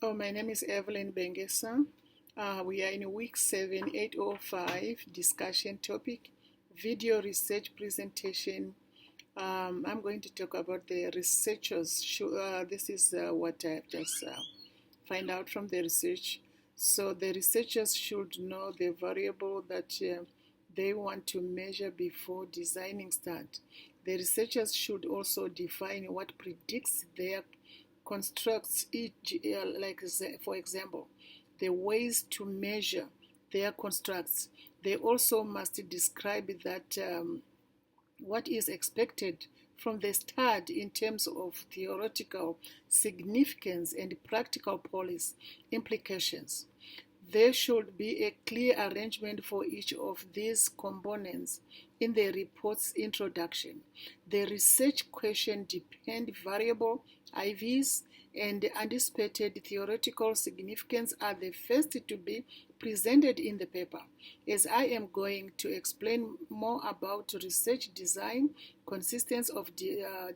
Oh, my name is Evelyn Bengesa. We are in week 7, 805 discussion topic, video research presentation. I'm going to talk about the researchers. This is what I've just find out from the research. So the researchers should know the variable that they want to measure before designing start. The researchers should also define what predicts their constructs each, like for example, the ways to measure their constructs. They also must describe that what is expected from the start in terms of theoretical significance and practical policy implications. There should be a clear arrangement for each of these components in the report's introduction. The research question depend variable IVs and anticipated theoretical significance are the first to be presented in the paper. As I am going to explain more about research design, consistence of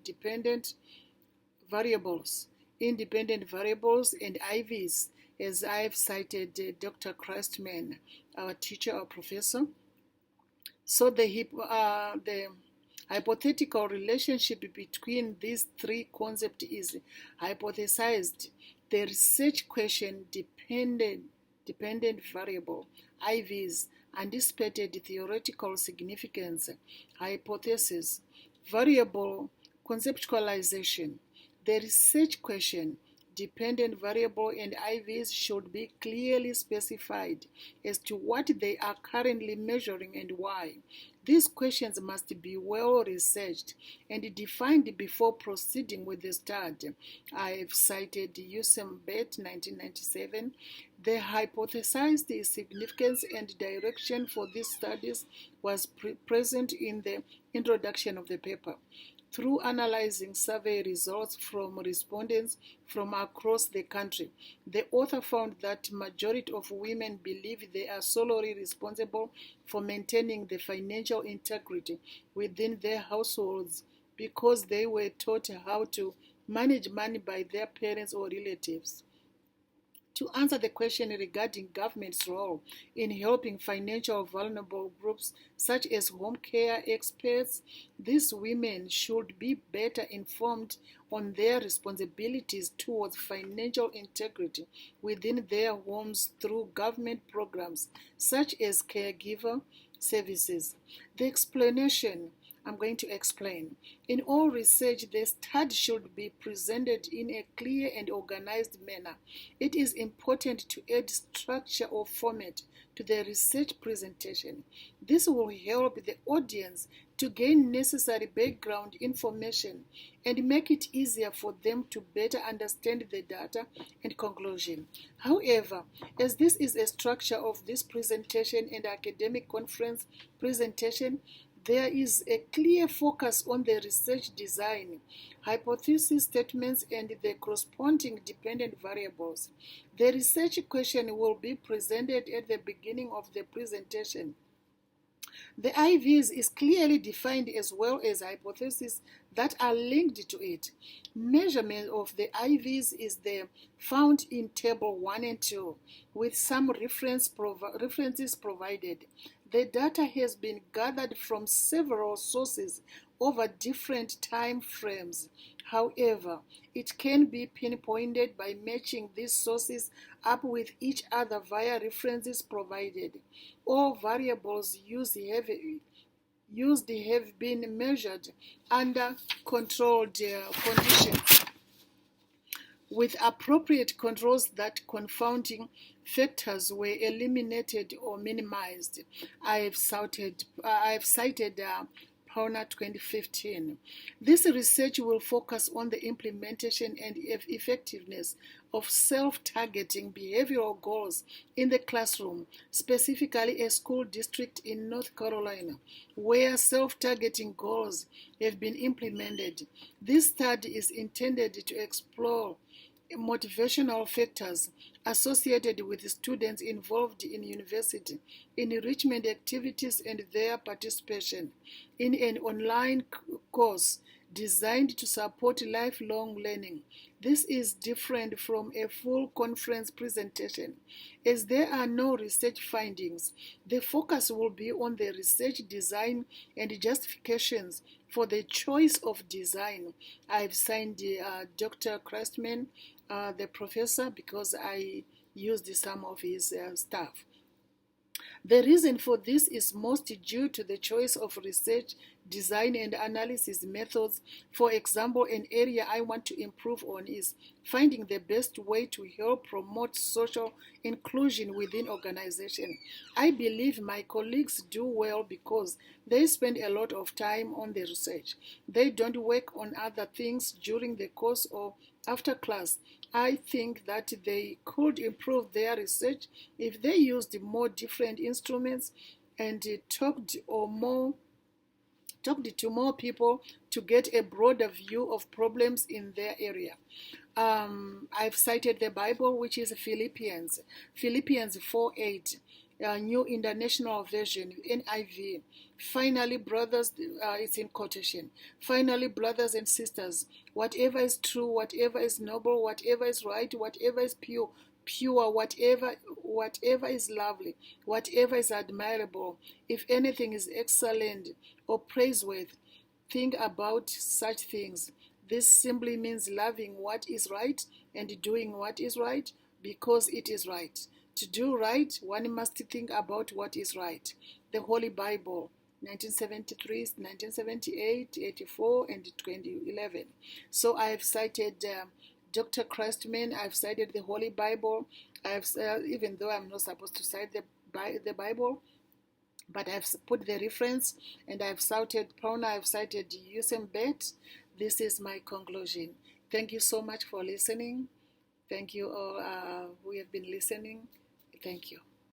dependent variables, independent variables, and IVs, as I've cited Dr. Christman, our teacher or professor. So the hypothetical relationship between these three concepts is hypothesized. The research question dependent variable, IVs, anticipated theoretical significance, hypothesis, variable conceptualization. The research question, dependent variable, and IVs should be clearly specified as to what they are currently measuring and why. These questions must be well researched and defined before proceeding with the study. I've cited Usam Bet 1997. The hypothesized significance and direction for these studies was present in the introduction of the paper. Through analyzing survey results from respondents from across the country, the author found that majority of women believe they are solely responsible for maintaining the financial integrity within their households because they were taught how to manage money by their parents or relatives. To answer the question regarding government's role in helping financial vulnerable groups such as home care experts, these women should be better informed on their responsibilities towards financial integrity within their homes through government programs such as caregiver services. The explanation I'm going to explain. In all research, the study should be presented in a clear and organized manner. It is important to add structure or format to the research presentation. This will help the audience to gain necessary background information and make it easier for them to better understand the data and conclusion. However, as this is a structure of this presentation and academic conference presentation, there is a clear focus on the research design, hypothesis statements, and the corresponding dependent variables. The research question will be presented at the beginning of the presentation. The IVs is clearly defined as well as hypotheses that are linked to it. Measurement of the IVs is found in table 1 and 2 with some references provided. The data has been gathered from several sources over different time frames. However, it can be pinpointed by matching these sources up with each other via references provided. All variables used have been measured under controlled conditions with appropriate controls that confounding factors were eliminated or minimized. I've cited Pauna 2015. This research will focus on the implementation and effectiveness of self-targeting behavioral goals in the classroom, specifically a school district in North Carolina, where self-targeting goals have been implemented. This study is intended to explore motivational factors associated with students involved in university enrichment activities and their participation in an online course designed to support lifelong learning. This is different from a full conference presentation. As there are no research findings, the focus will be on the research design and justifications for the choice of design. I've signed Dr. Christman, the professor, because I used some of his stuff. The reason for this is most due to the choice of research, design, and analysis methods. For example, an area I want to improve on is finding the best way to help promote social inclusion within organization. I believe my colleagues do well because they spend a lot of time on the research. They don't work on other things during the course or after class. I think that they could improve their research if they used more different instruments and talked to more people to get a broader view of problems in their area. I've cited the Bible, which is Philippians 4:8, New International Version, NIV. Finally, brothers, it's in quotation. Finally, brothers and sisters, whatever is true, whatever is noble, whatever is right, whatever is pure, whatever is lovely, whatever is admirable, if anything is excellent or praiseworthy, think about such things. This simply means loving what is right and doing what is right because it is right. To do right, one must think about what is right. The Holy Bible, 1973, 1978, 84, and 2011. So I have cited Dr. Christman, I've cited the Holy Bible. Even though I'm not supposed to cite the Bible, but I've put the reference, and I've cited Pauna, I've cited Usain Bet. This is my conclusion. Thank you so much for listening. Thank you all who have been listening. Thank you.